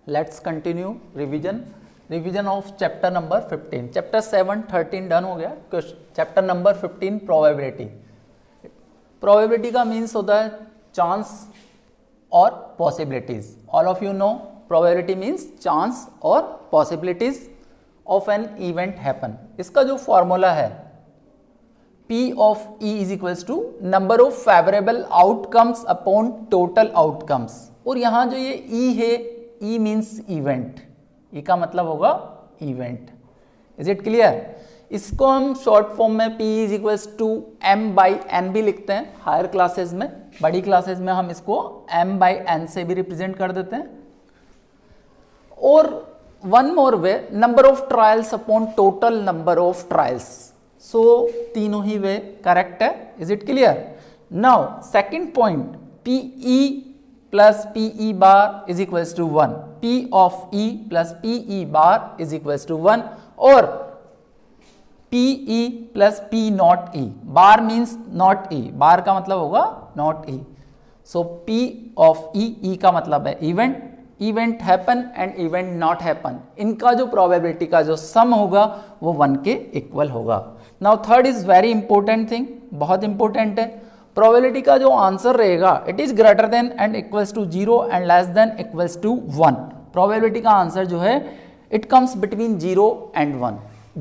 Let's continue revision of chapter number 15. Chapter 7 13 done हो गया. Chapter number 15 probability का means होता है चांस और possibilities. All of you know probability means chance और possibilities of an event happen. इसका जो फॉर्मूला है P of E is equals to number of favorable outcomes upon total outcomes. और यहाँ जो ये E है, E means event. E का मतलब होगा event. Is it clear? इसको हम शॉर्ट फॉर्म में P is equals to M by N भी लिखते हैं हायर क्लासेस में. बड़ी क्लासेस में हम इसको M by N से भी रिप्रेजेंट कर देते हैं. और one more way, number of trials upon total number of trials. So तीनों ही वे करेक्ट है. Is it clear? Now second point, PE plus PE bar is equals to 1. P of E plus PE bar is equals to 1 और PE plus P not E. Bar means not E, bar का मतलब होगा not E. So P of E का मतलब है event happen and event not happen. इनका जो probability का जो सम होगा वो 1 के इक्वल होगा. Now third is very important thing, बहुत इंपॉर्टेंट है. प्रोबेबिलिटी का जो आंसर रहेगा it is greater than and equals to 0 and less than equals to 1. Probability का आंसर जो है इट कम्स बिटवीन 0 एंड 1.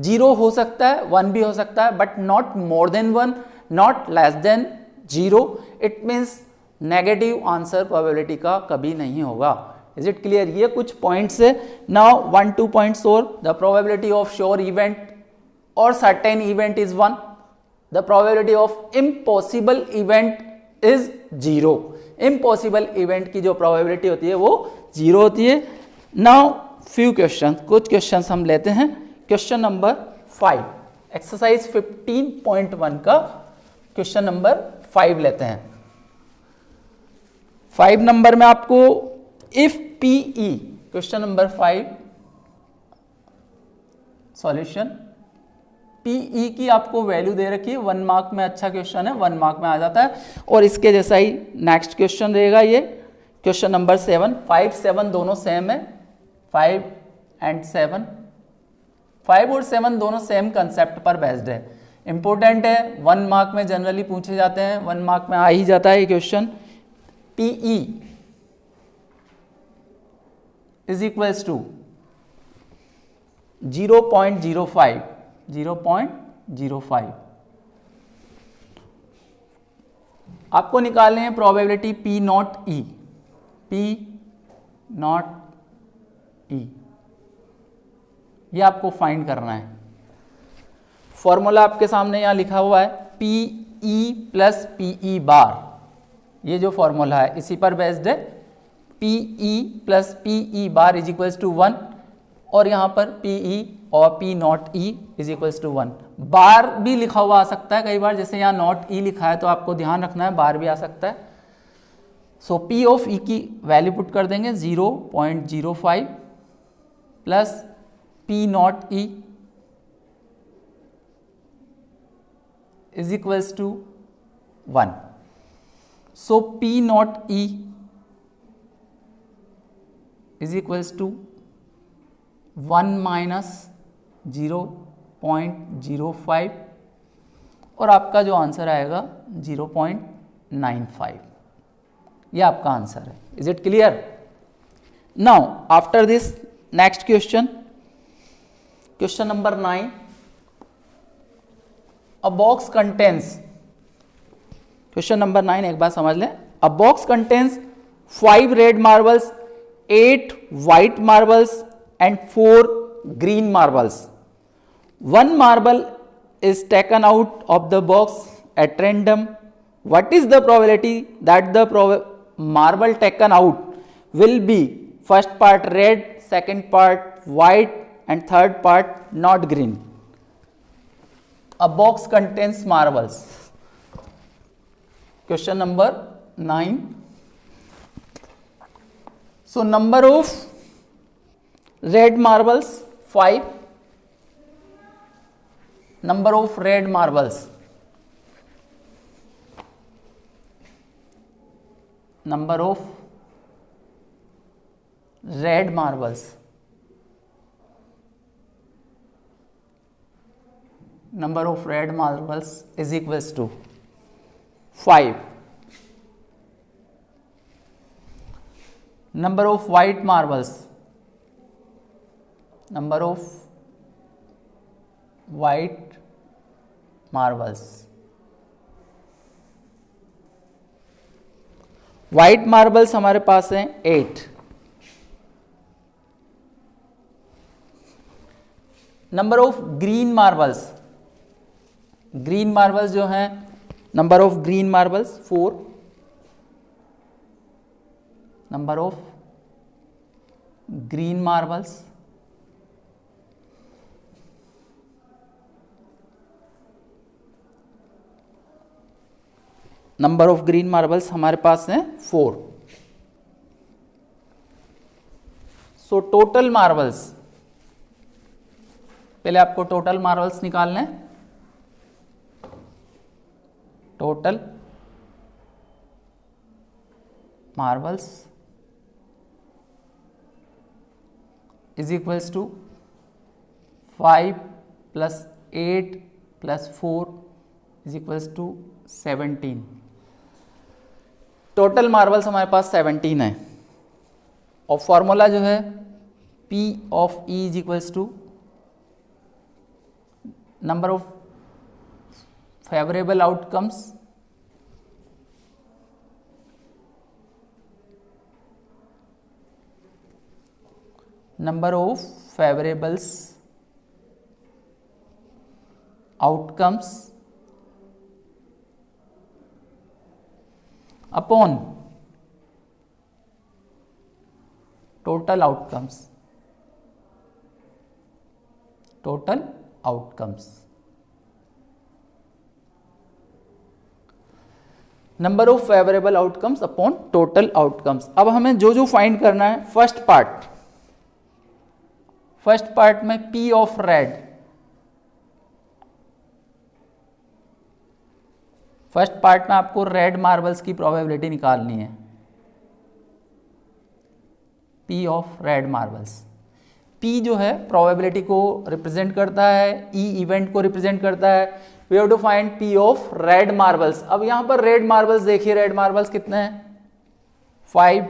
0 हो सकता है, 1 भी हो सकता है, but not more than 1, not less than 0. It means negative answer probability का कभी नहीं होगा. Is it clear? ये कुछ पॉइंट्स है. नाउ 1-2 पॉइंट्स और. The probability of sure event or certain event is 1. The probability of impossible event is 0. Impossible event की जो probability होती है वो 0 होती है. Now few questions, कुछ questions हम लेते हैं. Question number 5, exercise 15.1 का question number 5 लेते हैं. 5 नंबर में आपको if PE, question number 5 solution. PE की आपको वैल्यू दे रखी है. 1 मार्क में अच्छा क्वेश्चन है, 1 मार्क में आ जाता है. और इसके जैसा ही नेक्स्ट क्वेश्चन रहेगा ये क्वेश्चन नंबर 7. 5 7 दोनों सेम है. 5 एंड 7, 5 और 7 दोनों सेम कंसेप्ट पर बेस्ड है. इंपॉर्टेंट है, 1 मार्क में जनरली पूछे जाते हैं, 1 मार्क में आ ही जाता है ये question. PE is equals to 0.05. 0.05 आपको निकालने हैं probability P not E. P not E ये आपको फाइंड करना है. फॉर्मूला आपके सामने यहां लिखा हुआ है PE प्लस PE बार. ये जो फॉर्मूला है इसी पर बेस्ड है. PE plus PE bar is equals to 1 और यहां पर PE और P not E is equals to 1. Bar भी लिखा हुआ आ सकता है कई बार, जैसे यहाँ नॉट E लिखा है तो आपको ध्यान रखना है बार भी आ सकता है. सो P ऑफ E की वैल्यू पुट कर देंगे 0.05 plus P not E is equals to 1. So P not E is equals to 1 minus 0.05 और आपका जो आंसर आएगा 0.95. ये आपका आंसर है. Is it clear? Now after this next question, question number 9. A box contains, question number 9 एक बार समझ लें. अ box contains 5 red marbles, 8 white marbles and 4 green marbles. 1 marble is taken out of the box at random. What is the probability that the marble taken out will be first part red, second part white and third part not green? A box contains marbles. Question number 9. So number of red marbles 5. Number of red marbles, number of red marbles, number of red marbles is equals to 5. Number of white marbles, number of white marbles, white marbles हमारे पास हैं 8. Number of green marbles, green marbles जो हैं, number of green marbles 4. Number of green marbles, number of green marbles हमारे पास हैं 4. So total marbles, पहले आपको total marbles निकालने हैं. Total marbles is equals to 5 + 8 + 4 is equals to 17. Total marbles हमारे पास 17 है. और फॉर्मूला जो है P of E is equals to number of favorable outcomes number of favorables outcomes upon total outcomes, total outcomes. Number of favourable outcomes upon total outcomes. अब हमें जो जो फाइंड करना है, फर्स्ट पार्ट में P of red, first part में आपको red marbles की प्रोबेबिलिटी निकालनी है. P of red marbles, P जो है प्रोबेबिलिटी को रिप्रेजेंट करता है, E इवेंट को रिप्रेजेंट करता है. We have to find P of red marbles. अब यहां पर रेड मार्बल्स देखिए, रेड मार्बल्स कितने हैं? 5.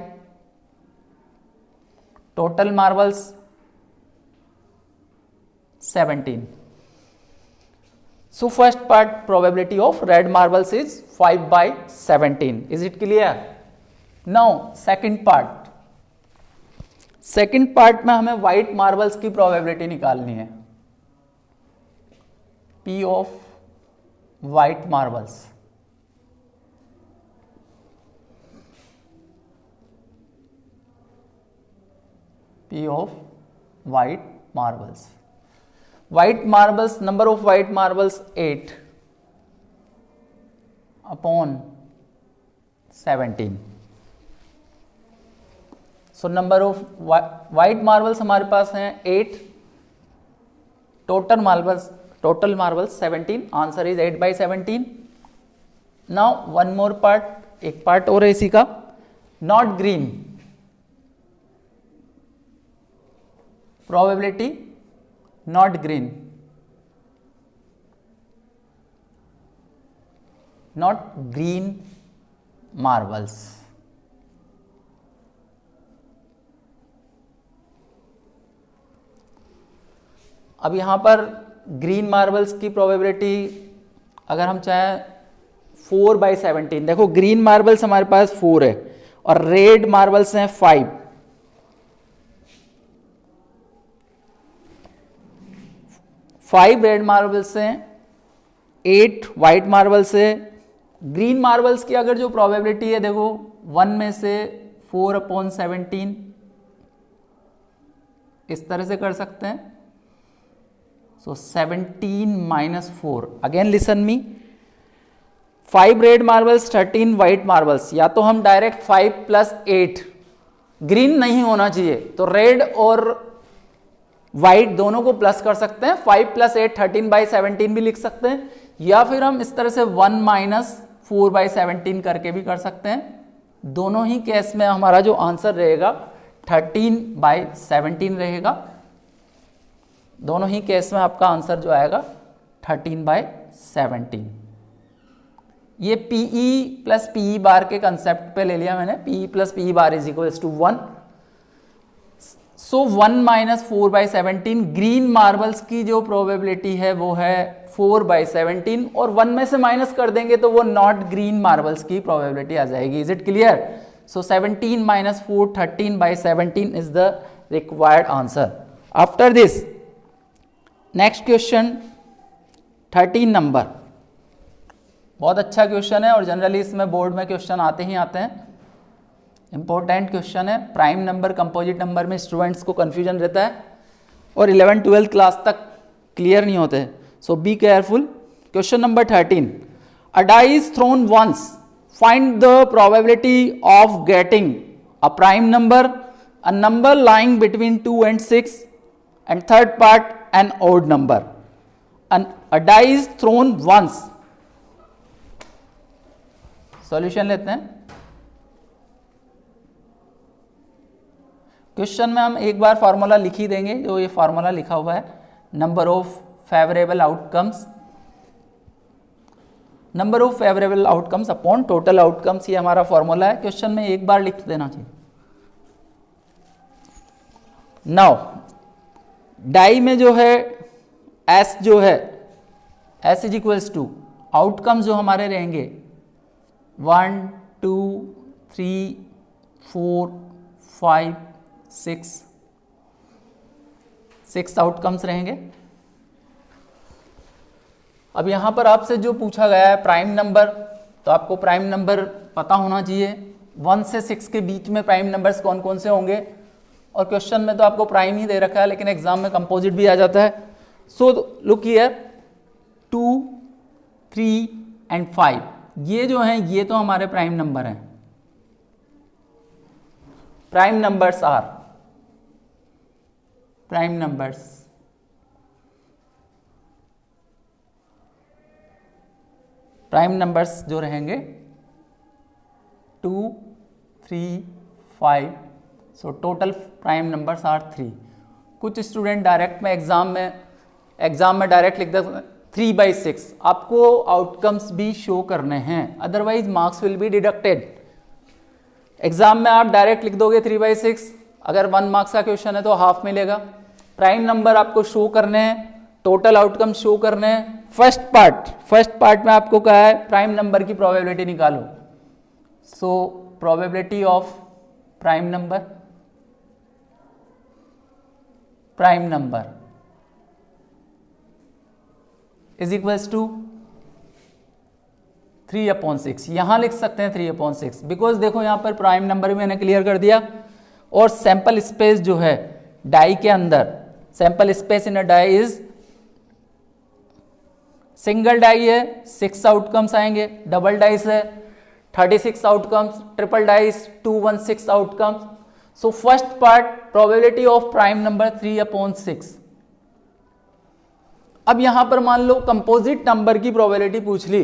Total marbles 17. So first part probability of red marbles is 5/17. Is it clear? Now second part में हमें व्हाइट मार्बल्स की प्रोबेबिलिटी निकालनी है. P of white marbles, P of white marbles. White marbles, number of white marbles 8 upon 17. So number of white marbles हमारे पास हैं 8. Total marbles 17. Answer is 8/17. Now one more part, एक part और है इसी का. Not green, probability not green, not green marbles. अब यहां पर ग्रीन मार्बल्स की प्रोबेबिलिटी अगर हम चाहें 4/17. देखो ग्रीन मार्बल्स हमारे पास 4 है और रेड मार्बल्स हैं 5. 5 रेड मार्बल्स हैं, 8 व्हाइट मार्बल्स है. ग्रीन मार्बल्स की अगर जो प्रोबेबिलिटी है, देखो 1 में से 4/17 इस तरह से कर सकते हैं. So 17 - 4. Again listen me. 5 red marbles, 13 white marbles. या तो हम डायरेक्ट 5 + 8, ग्रीन नहीं होना चाहिए तो रेड और व्हाइट दोनों को प्लस कर सकते हैं. 5 + 8 13/17 भी लिख सकते हैं, या फिर हम इस तरह से 1 - 4/17 करके भी कर सकते हैं. दोनों ही केस में हमारा जो आंसर रहेगा 13/17 रहेगा। दोनों ही केस में आपका आंसर जो आएगा 13/17। ये PE प्लस PE बार के कंसेप्ट पे ले लिया मैंने, PE plus PE bar is equals to 1। So 1 - 4/17 green marbles की जो प्रोबेबिलिटी है वो है 4/17, और 1 में से माइनस कर देंगे तो वो नॉट ग्रीन मार्बल्स की प्रोबेबिलिटी आ जाएगी। Is it clear? So 17 - 4 13/17 is the required answer. After this next question 13 number, बहुत अच्छा क्वेश्चन है और जनरली इसमें बोर्ड में क्वेश्चन आते ही आते हैं। इंपॉर्टेंट क्वेश्चन है। प्राइम नंबर कंपोजिट नंबर में स्टूडेंट्स को कंफ्यूजन रहता है और 11th-12th क्लास तक क्लियर नहीं होते, so be careful. Question number 13, a die is thrown once, find the probability of getting a prime number, a number lying between 2 and 6, and third part an odd number. A die is thrown once. Solution लेते हैं। Question में हम एक बार formula लिख ही देंगे, जो ये formula लिखा हुआ है, number of favourable outcomes, number of favourable outcomes upon total outcomes, ये हमारा फार्मूला है। क्वेश्चन में एक बार लिख देना चाहिए। नाउ डाई में जो है एस जो है, S is equals to outcomes जो हमारे रहेंगे 1 2 3 4 5 6 आउटकम्स रहेंगे। अब यहां पर आपसे जो पूछा गया है प्राइम नंबर, तो आपको प्राइम नंबर पता होना चाहिए। 1 से 6 के बीच में प्राइम नंबर्स कौन कौन से होंगे, और क्वेश्चन में तो आपको प्राइम ही दे रखा है, लेकिन एग्जाम में कंपोजिट भी आ जाता है। सो लुक हियर 2 3 एंड 5, ये जो हैं ये तो हमारे प्राइम नंबर हैं। Prime numbers are, prime numbers जो रहेंगे 2 3 5, so total prime numbers are 3। कुछ स्टूडेंट डायरेक्ट में एग्जाम में डायरेक्ट लिख देते 3/6। आपको आउटकम्स भी शो करने हैं, otherwise marks will be deducted. Exam में आप डायरेक्ट लिख दोगे 3/6, अगर 1 मार्क्स का क्वेश्चन है तो हाफ मिलेगा। प्राइम नंबर आपको शो करने हैं, टोटल आउटकम शो करने हैं। फर्स्ट पार्ट में आपको कहा है प्राइम नंबर की प्रोबेबिलिटी निकालो। So probability of prime number is equals to 3/6। यहां लिख सकते हैं 3/6, बिकॉज देखो यहां पर प्राइम नंबर भी मैंने क्लियर कर दिया, और सैंपल स्पेस जो है डाई के अंदर, sample space in a die is, single die है 6 आउटकम्स आएंगे, डबल डाइस है 36 outcomes, triple dice 216 outcomes. So first part probability of prime number 3/6। अब यहां पर मान लो कंपोजिट नंबर की प्रोबेबिलिटी पूछ ली,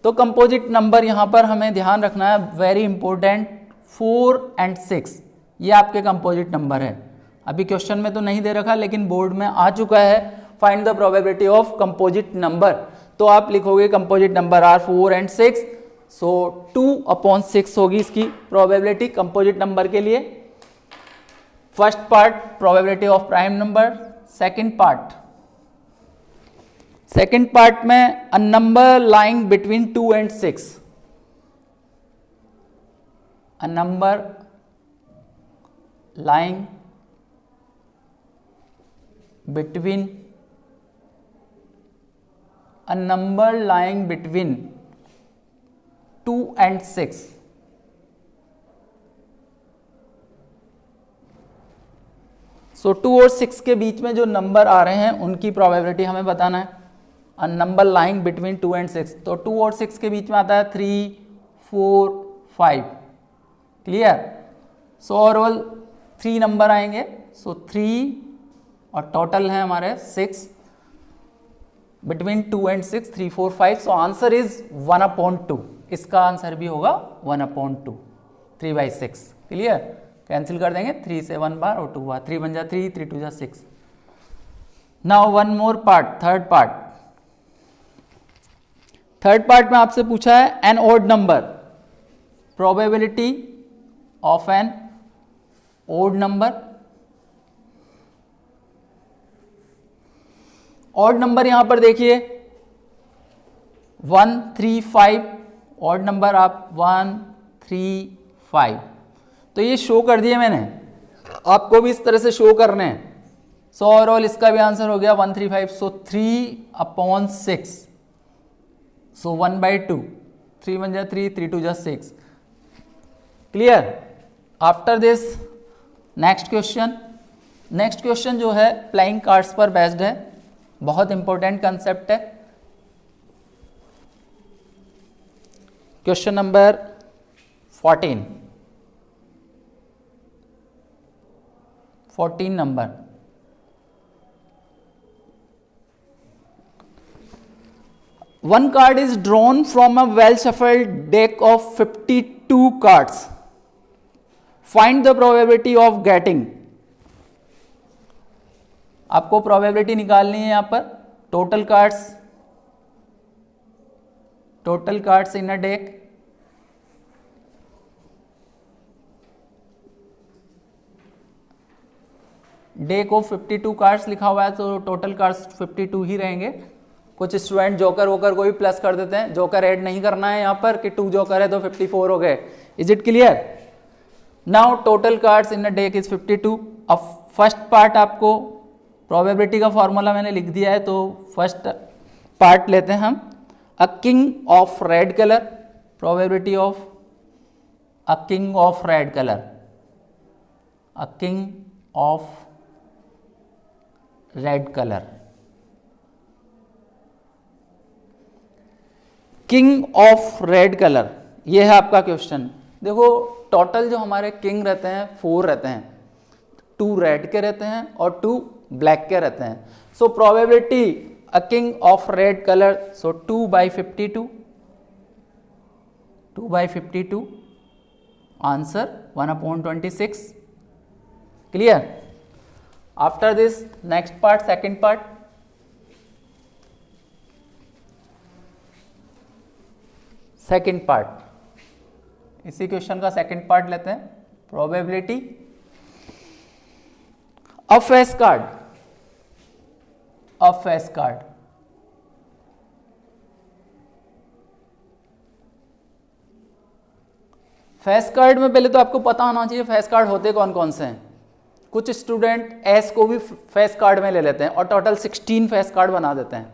तो कंपोजिट नंबर यहां पर हमें ध्यान रखना है, वेरी इंपॉर्टेंट, 4 and 6 ये आपके कंपोजिट नंबर है। अभी क्वेश्चन में तो नहीं दे रखा, लेकिन बोर्ड में आ चुका है, find the probability of composite number. तो आप लिखोगे composite number are 4 and 6, so 2/6 होगी इसकी प्रोबेबिलिटी कंपोजिट नंबर के लिए। First part probability of prime number. Second part में a number lying between 2 and 6, a number lying between 2 and 6। So 2 और 6 के बीच में जो नंबर आ रहे हैं उनकी प्रोबेबिलिटी हमें बताना है। अ नंबर लाइंग बिटवीन 2 and 6, तो 2 और 6 के बीच में आता है 3 4 5। क्लियर? सो ओवरऑल 3 नंबर आएंगे, सो 3 और टोटल है हमारे 6, between 2 and 6 3 4 5। So answer is 1/2। इसका आंसर भी होगा 1/2, 3/6। क्लियर? कैंसिल कर देंगे, 3 से 1 बार और 2 बार, 3 बन जा 3, 3 2 जा 6। Now one more part, third part. Third part में आपसे पूछा है an odd number, probability of an odd number. Odd number यहां पर देखिए 1 3 5, ऑड नंबर आप 1 3 5, तो ये शो कर दिए मैंने, आपको भी इस तरह से शो करने हैं। सो ओवरऑल इसका भी आंसर हो गया 1 3 5, सो 3/6, सो 1/2, 3 1 जा 3, 3 2 जा 6। Clear? After this next question. Next question जो है फ्लाइंग कार्ड्स पर बेस्ड है, बहुत इंपॉर्टेंट कंसेप्ट है। Question number 14 number. One card is drawn from a well shuffled deck of 52 cards. Find the probability of getting. आपको probability निकालनी है यहां पर, total cards in a deck. Deck of 52 cards लिखा हुआ है, तो टोटल कार्ड्स 52 ही रहेंगे। कुछ स्टूडेंट जोकर वोकर को भी प्लस कर देते हैं, जोकर ऐड नहीं करना है यहाँ पर कि 2 जोकर है तो 54 हो गए। Is it clear? Now total cards in a deck is 52। अब फर्स्ट पार्ट आपको प्रोबेबिलिटी का फॉर्मूला मैंने लिख दिया है, तो फर्स्ट पार्ट लेते हैं हम। A king of red colour, probability of a king of red colour, a king of red colour, king of red colour, ये है आपका क्वेश्चन। देखो टोटल जो हमारे किंग रहते हैं 4 रहते हैं, 2 रेड के रहते हैं और 2 ब्लैक के रहते हैं। So probability a king of red colour, so 2/52, 2/52, answer 1/26। Clear? After this next part, second part. Second part, इसी क्वेश्चन का सेकेंड पार्ट लेते हैं। Probability of face card, of face card, face card में पहले तो आपको पता होना चाहिए फेस कार्ड होते कौन कौन से हैं। कुछ स्टूडेंट एस को भी फेस कार्ड में ले लेते हैं और टोटल 16 फेस कार्ड बना देते हैं।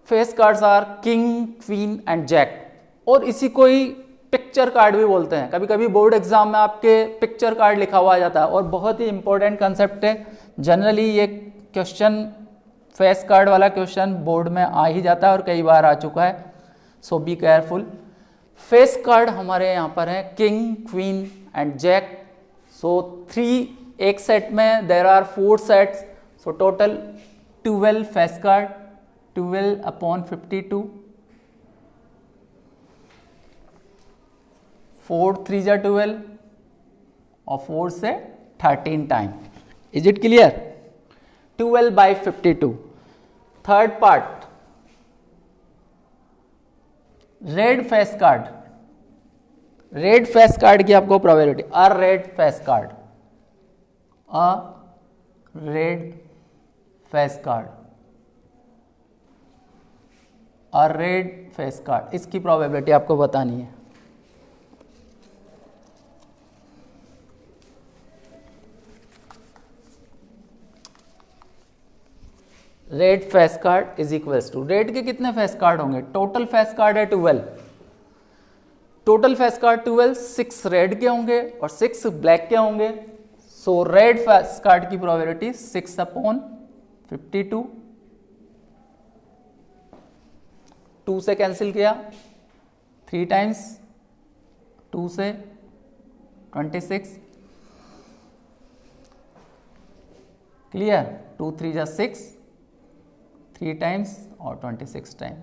Face cards are king, queen and jack, और इसी को ही पिक्चर कार्ड भी बोलते हैं। कभी कभी बोर्ड एग्जाम में आपके पिक्चर कार्ड लिखा हुआ आ जाता है, और बहुत ही इंपॉर्टेंट कंसेप्ट है। जनरली ये क्वेश्चन, फेस कार्ड वाला क्वेश्चन बोर्ड में आ ही जाता है और कई बार आ चुका है, so be careful. Face card हमारे यहाँ पर हैं king, queen and jack. So 3 एक सेट में there are 4 sets, so total 12 face card, 12/52, 4 3 जा 12 और 4 से 13 time. Is it clear? 12/52। Third part, red face card. Red face card की आपको probability, a red face card, a red face card, a red face card, इसकी probability आपको बतानी है। Red face card is equals to, red के कितने face card होंगे? Total face card है 12, टोटल फेस कार्ड 12, 6 रेड के होंगे और 6 ब्लैक के होंगे। सो रेड फेस कार्ड की प्रोबेबिलिटी 6/52, 2 से कैंसिल किया, 3 टाइम्स 2 से 26। क्लियर? 2 3 जा 6, 3 टाइम्स और 26 टाइम।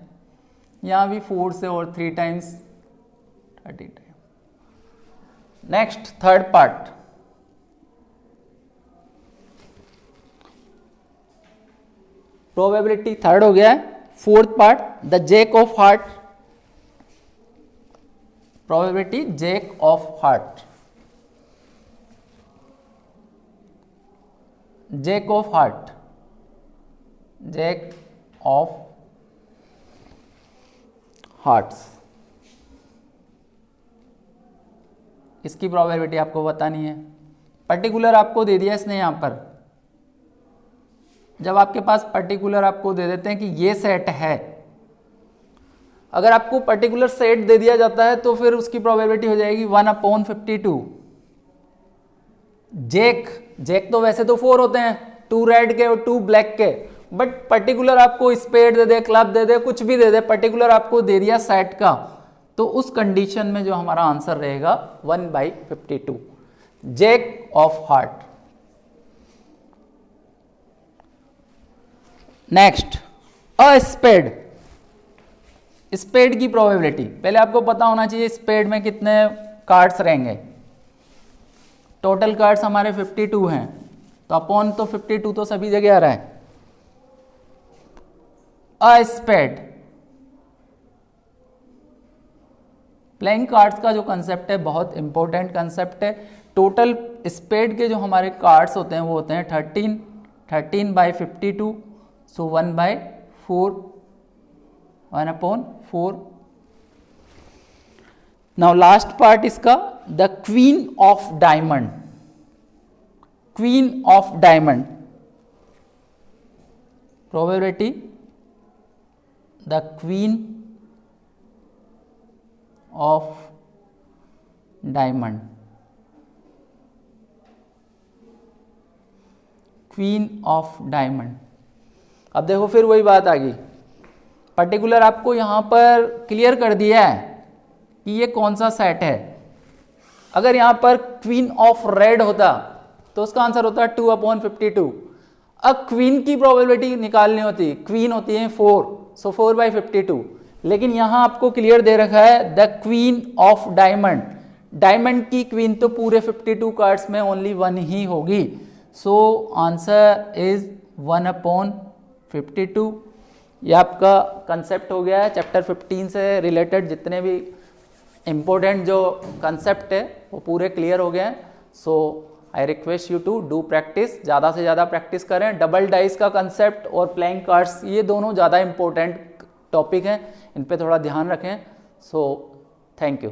यहाँ भी 4 से और 3 times 30 time. Next third part, probability third हो गया है। Fourth part, the jack of heart, probability jack of heart, jack of heart, jack of hearts, इसकी प्रोबेबिलिटी आपको बतानी है। पर्टिकुलर आपको दे दिया इसने यहां पर, जब आपके पास पर्टिकुलर आपको दे देते हैं कि ये सेट है, अगर आपको पर्टिकुलर सेट दे दिया जाता है तो फिर उसकी प्रोबेबिलिटी हो जाएगी 1/52। जैक तो वैसे तो 4 होते हैं, 2 रेड के और 2 ब्लैक के, बट पर्टिकुलर आपको स्पेड दे दे, क्लब दे दे, कुछ भी दे दे, पर्टिकुलर आपको दे दिया सेट का, तो उस कंडीशन में जो हमारा आंसर रहेगा 1/52, jack of heart. Next, a spade, spade की प्रोबेबिलिटी, पहले आपको पता होना चाहिए स्पेड में कितने कार्ड्स रहेंगे। टोटल कार्ड्स हमारे 52 हैं, तो अपॉन तो 52 तो सभी जगह आ रहा है। अ स्पेड, प्लेइंग कार्ड्स का जो कंसेप्ट है बहुत इंपॉर्टेंट कंसेप्ट है। टोटल स्पेड के जो हमारे कार्ड्स होते हैं वो होते हैं 13/52, सो 1/4, 1/4। नाउ लास्ट पार्ट इसका, the queen of diamond, queen of diamond, probability the queen of diamond, queen of diamond. अब देखो फिर वही बात आ गई, पर्टिकुलर आपको यहां पर क्लियर कर दिया है कि ये कौन सा सेट है। अगर यहां पर क्वीन ऑफ रेड होता तो उसका आंसर होता 2/52। अब क्वीन की प्रोबेबिलिटी निकालनी होती, क्वीन होती है 4, सो 4/52, लेकिन यहां आपको क्लियर दे रखा है the queen of diamond, diamond की क्वीन तो पूरे 52 कार्ड्स में ओनली 1 ही होगी, सो आंसर इज 1/52। ये आपका कंसेप्ट हो गया है चैप्टर 15 से रिलेटेड, जितने भी इम्पोर्टेंट जो कंसेप्ट है वो पूरे क्लियर हो गए हैं। So I request you to do practice, ज़्यादा से ज़्यादा प्रैक्टिस करें। डबल डाइस का कंसेप्ट और प्लेइंग कार्ड्स, ये दोनों ज़्यादा इंपॉर्टेंट टॉपिक हैं, इन पे थोड़ा ध्यान रखें। So thank you.